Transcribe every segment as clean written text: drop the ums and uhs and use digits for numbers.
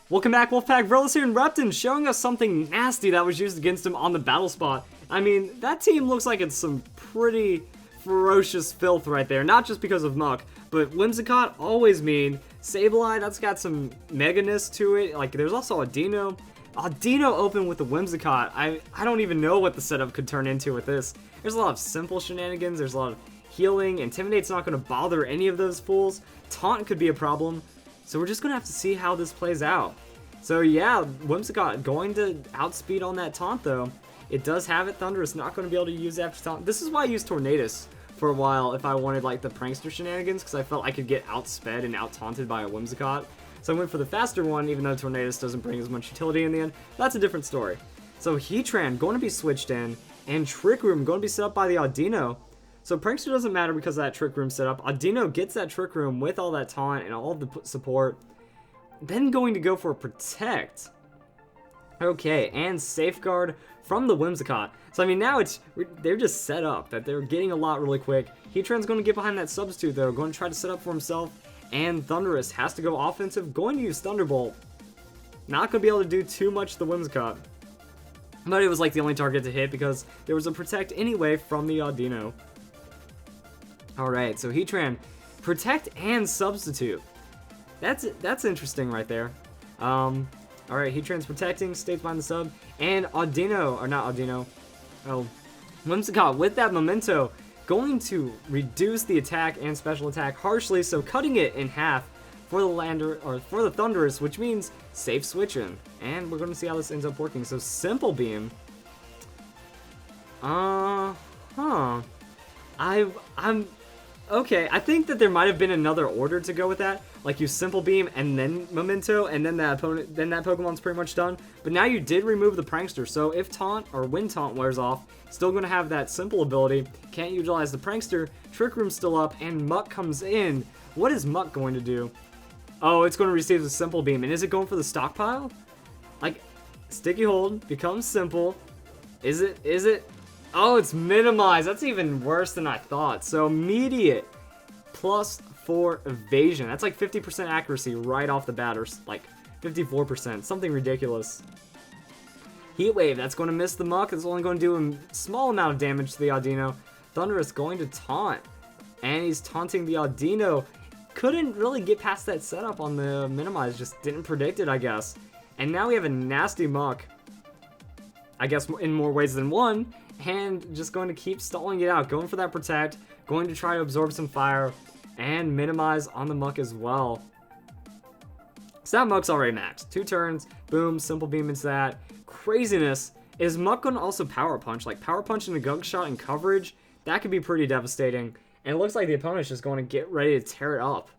Welcome back, Wolfpack. Verlis here in Repton, showing us something nasty that was used against him on the battle spot. I mean, that team looks like it's some pretty ferocious filth right there. Not just because of Muck, but Whimsicott, always mean. Sableye, that's got some meganess to it. Like, there's also Audino. Audino open with the Whimsicott. I don't even know what the setup could turn into with this. There's a lot of simple shenanigans. There's a lot of healing. Intimidate's not going to bother any of those fools. Taunt could be a problem. So we're just going to have to see how this plays out. So yeah, Whimsicott going to outspeed on that taunt though. It does have it. Thunderous not going to be able to use after taunt. This is why I used Tornadus for a while if I wanted like the prankster shenanigans, because I felt I could get outsped and out-taunted by a Whimsicott. So I went for the faster one, even though Tornadus doesn't bring as much utility in the end. That's a different story. So Heatran going to be switched in, and Trick Room going to be set up by the Audino. So Prankster doesn't matter because of that Trick Room setup. Audino gets that Trick Room with all that taunt and all of the support. Then going to go for a Protect. Okay, and Safeguard from the Whimsicott. So I mean now they're just set up that they're getting a lot really quick. Heatran's going to get behind that Substitute though, going to try to set up for himself. And Thunderous has to go offensive, going to use Thunderbolt. Not going to be able to do too much to the Whimsicott. But it was like the only target to hit because there was a Protect anyway from the Audino. Alright, so Heatran, Protect and Substitute. That's interesting right there. Alright, Heatran's protecting, stays behind the sub, and Audino, or not Audino, Whimsicott with that Memento, going to reduce the attack and special attack harshly, so cutting it in half for the Lander, or for the Thunderous, which means safe switching. And we're going to see how this ends up working. So Simple Beam. Okay, I think that there might have been another order to go with that. Like you Simple Beam and then Memento, and then that Pokemon's pretty much done. But now you did remove the Prankster, so if Taunt or when Taunt wears off, still going to have that Simple ability. Can't utilize the Prankster. Trick Room's still up, and Muck comes in. What is Muck going to do? Oh, it's going to receive the Simple Beam, and is it going for the stockpile? Like, Sticky Hold becomes Simple. Is it? Oh, it's minimized. That's even worse than I thought. So immediate +4 evasion. That's like 50% accuracy right off the bat, or like 54%. Something ridiculous. Heat Wave. That's going to miss the Muck. It's only going to do a small amount of damage to the Audino. Thunderous going to taunt. And he's taunting the Audino. Couldn't really get past that setup on the minimize. Just didn't predict it, I guess. And now we have a nasty Muck. I guess in more ways than one. And just going to keep stalling it out, going for that Protect, going to try to absorb some fire, and minimize on the Muck as well. So that Muck's already maxed. 2 turns, boom, Simple Beam into that. Craziness. Is Muck going to also Power Punch? Like Power Punch into Gunk Shot and coverage? That could be pretty devastating. And it looks like the opponent's just going to get ready to tear it up.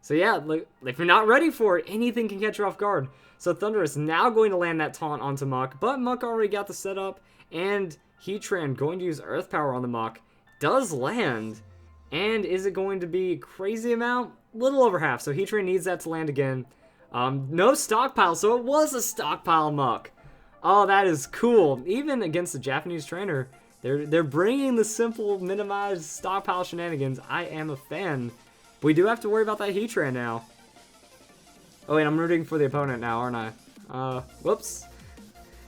So yeah, like, if you're not ready for it, anything can catch you off guard. So Thunderous now going to land that taunt onto Muck, but Muck already got the setup. And Heatran going to use Earth Power on the Muck. Does land. And is it going to be crazy amount? Little over half. So Heatran needs that to land again. No stockpile. So it was a stockpile Muck. Oh, that is cool. Even against the Japanese trainer, they're bringing the simple minimized stockpile shenanigans. I am a fan. But we do have to worry about that Heatran now. Oh wait, I'm rooting for the opponent now, aren't I? Whoops.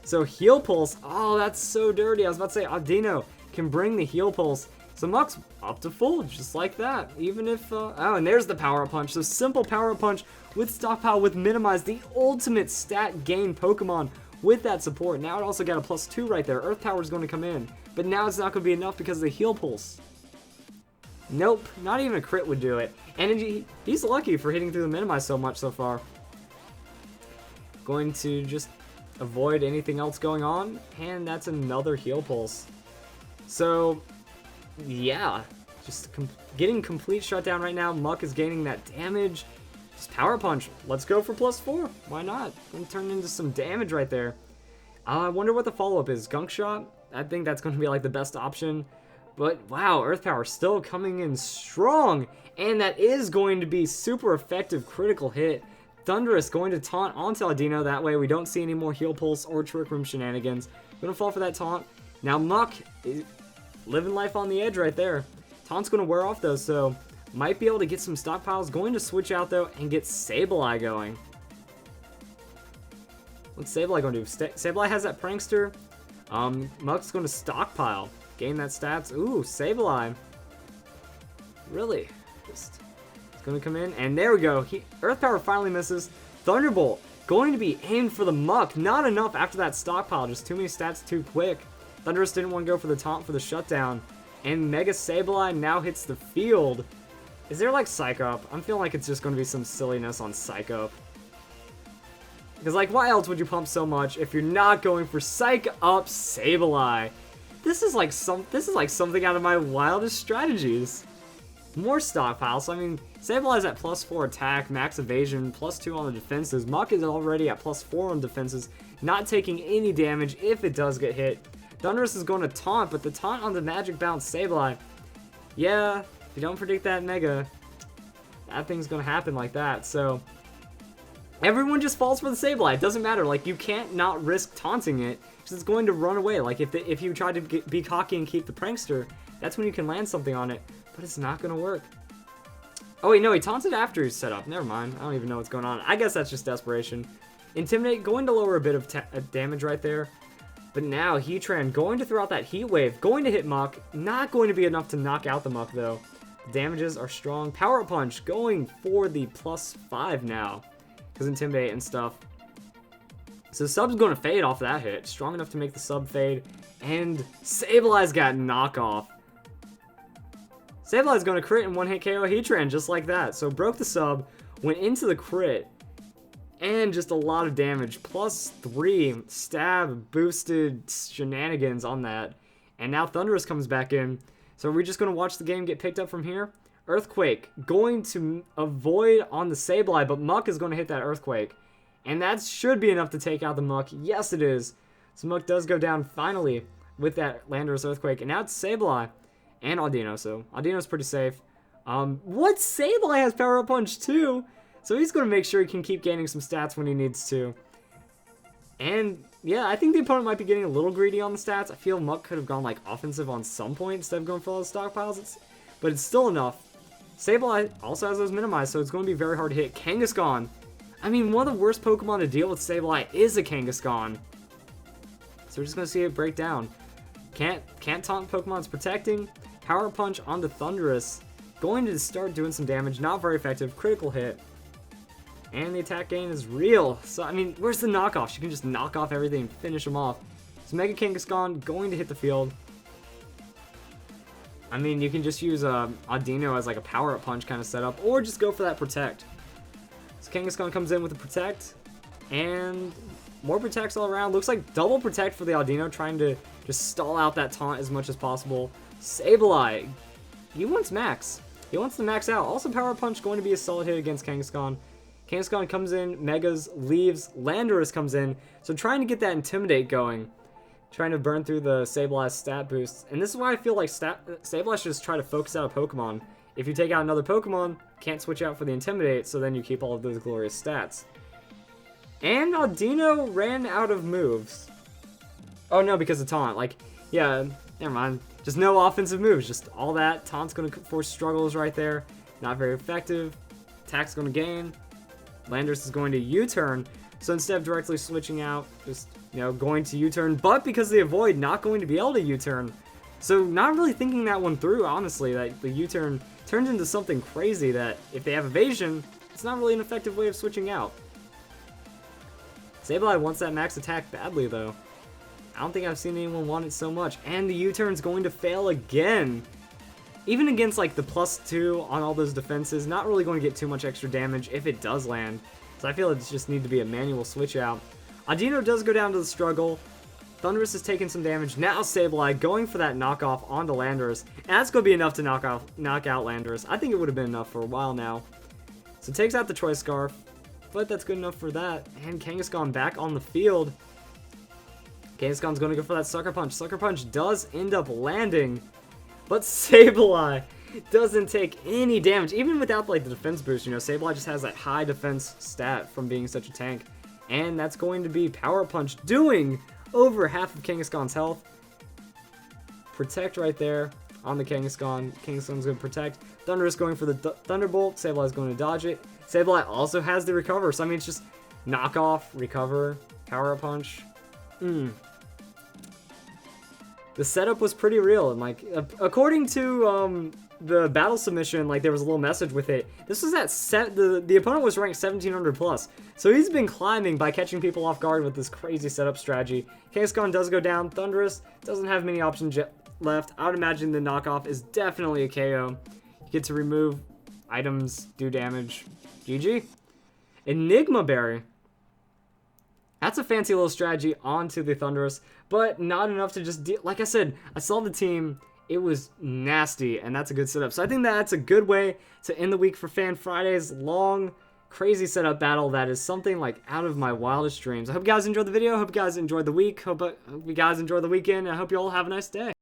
So Heal Pulse, oh that's so dirty. I was about to say Audino can bring the Heal Pulse. So Muck's up to full, just like that. Even if, oh, and there's the Power Punch. So simple Power Punch with Stockpile with Minimize, the ultimate stat gain Pokemon with that support. Now it also got a +2 right there. Earth Power is going to come in, but now it's not going to be enough because of the Heal Pulse. Nope, not even a crit would do it. And he's lucky for hitting through the Minimize so much so far. Going to just avoid anything else going on, and that's another Heal Pulse. So, yeah, just getting complete shutdown right now. Muck is gaining that damage. Just Power Punch. Let's go for +4. Why not? Gonna turn into some damage right there. I wonder what the follow-up is. Gunk Shot? I think that's going to be like the best option. But wow, Earth Power still coming in strong, and that is going to be super effective critical hit. Thunderous going to taunt onto Audino, that way we don't see any more Heal Pulse or Trick Room shenanigans. Gonna fall for that taunt. Now Muck is living life on the edge right there. Taunt's gonna wear off though, so might be able to get some stockpiles. Going to switch out though and get Sableye going. What's Sableye going to do? Sableye has that prankster. Muck's going to stockpile. Gain that stats. Ooh, Sableye. Really? Just, it's going to come in. And there we go. Earth Power finally misses. Thunderbolt going to be aimed for the Muck. Not enough after that stockpile. Just too many stats too quick. Thundurus didn't want to go for the taunt for the shutdown. And Mega Sableye now hits the field. Is there like Psych Up? I'm feeling like it's just going to be some silliness on Psych Up. Because like, why else would you pump so much if you're not going for Psych Up Sableye? This is like something out of my wildest strategies. More stockpile. So I mean, Sableye's at +4 attack, max evasion, +2 on the defenses. Muck is already at +4 on defenses, not taking any damage if it does get hit. Thundurus is going to taunt, but the taunt on the magic bounce Sableye. Yeah, if you don't predict that Mega, that thing's going to happen like that. So everyone just falls for the Sableye. It doesn't matter. Like, you can't not risk taunting it because it's going to run away. Like, if you try to be cocky and keep the prankster, that's when you can land something on it. But it's not going to work. Oh, wait, no, he taunted after he's set up. Never mind. I don't even know what's going on. I guess that's just desperation. Intimidate, going to lower a bit of damage right there. But now, Heatran going to throw out that Heat Wave, going to hit Muck. Not going to be enough to knock out the Muck, though. The damages are strong. Power Up Punch going for the +5 now. Because Intimidate and stuff. So Sub's going to fade off that hit. Strong enough to make the Sub fade. And Sableye's got knockoff. Sableye's going to crit and one-hit KO Heatran just like that. So broke the Sub, went into the crit, and just a lot of damage. +3 stab boosted shenanigans on that. And now Thundurus comes back in. So are we just going to watch the game get picked up from here? Earthquake going to avoid on the Sableye, but Muck is going to hit that Earthquake. And that should be enough to take out the Muck. Yes, it is. So Muck does go down finally with that Landorus Earthquake. And now it's Sableye and Audino. So Audino's pretty safe. What? Sableye has Power Up Punch too. So he's going to make sure he can keep gaining some stats when he needs to. And yeah, I think the opponent might be getting a little greedy on the stats. I feel Muck could have gone like offensive on some point instead of going for all the stockpiles. But it's still enough. Sableye also has those minimized, so it's going to be very hard to hit. Kangaskhan. I mean, one of the worst Pokemon to deal with Sableye is a Kangaskhan. So we're just going to see it break down. Can't taunt Pokemon's protecting. Power Punch onto Thundurus. Going to start doing some damage. Not very effective. Critical hit. And the attack gain is real. So, I mean, where's the knockoff? You can just knock off everything and finish them off. So Mega Kangaskhan going to hit the field. I mean, you can just use Audino as like a power-up punch kind of setup, or just go for that protect. So Kangaskhan comes in with the protect, and more protects all around. Looks like double protect for the Audino, trying to just stall out that taunt as much as possible. Sableye, he wants max. He wants to max out. Also, power punch going to be a solid hit against Kangaskhan. Kangaskhan comes in, Megas, leaves, Landorus comes in, so trying to get that Intimidate going. Trying to burn through the Sableye's stat boosts. And this is why I feel like Sableye should just try to focus out a Pokemon. If you take out another Pokemon, can't switch out for the Intimidate, so then you keep all of those glorious stats. And Audino ran out of moves. Oh no, because of Taunt. Like, yeah, never mind. Just no offensive moves, just all that. Taunt's going to force struggles right there. Not very effective. Attack's going to gain. Landorus is going to U-turn. So instead of directly switching out, just, you know, going to U-turn, but because of the avoid, not going to be able to U-turn. So not really thinking that one through, honestly, that the U-turn turns into something crazy that if they have evasion, it's not really an effective way of switching out. Sableye wants that max attack badly, though. I don't think I've seen anyone want it so much. And the U-turn's going to fail again. Even against, like, the +2 on all those defenses, not really going to get too much extra damage if it does land. So I feel it just need to be a manual switch out. Audino does go down to the struggle. Thundurus is taking some damage. Now Sableye going for that knockoff onto Landorus. And that's going to be enough to knock out Landorus. I think it would have been enough for a while now. So takes out the Choice Scarf. But that's good enough for that. And Kangaskhan back on the field. Kangaskhan's going to go for that Sucker Punch. Sucker Punch does end up landing. But Sableye doesn't take any damage, even without like the defense boost. You know, Sableye just has that high defense stat from being such a tank, and that's going to be Power Punch doing over half of Kangaskhan's health. Protect right there on the Kangaskhan. Kangaskhan's going to protect. Thundurus going for the Thunderbolt. Sableye's going to dodge it. Sableye also has the recover, so I mean it's just knock off, recover, Power Up Punch. The setup was pretty real, and like according to the battle submission, like there was a little message with it. This was at the opponent was ranked 1700 plus, so he's been climbing by catching people off guard with this crazy setup strategy. Kangaskhan does go down. Thunderous doesn't have many options left. I would imagine the knockoff is definitely a KO. You get to remove items, do damage. GG. Enigma Berry. That's a fancy little strategy onto the Thunderous, but not enough to just deal. Like I said, I saw the team. It was nasty, and that's a good setup. So I think that's a good way to end the week for Fan Friday's long, crazy setup battle that is something like out of my wildest dreams. I hope you guys enjoyed the video. I hope you guys enjoyed the week. Hope you guys enjoy the weekend. And I hope you all have a nice day.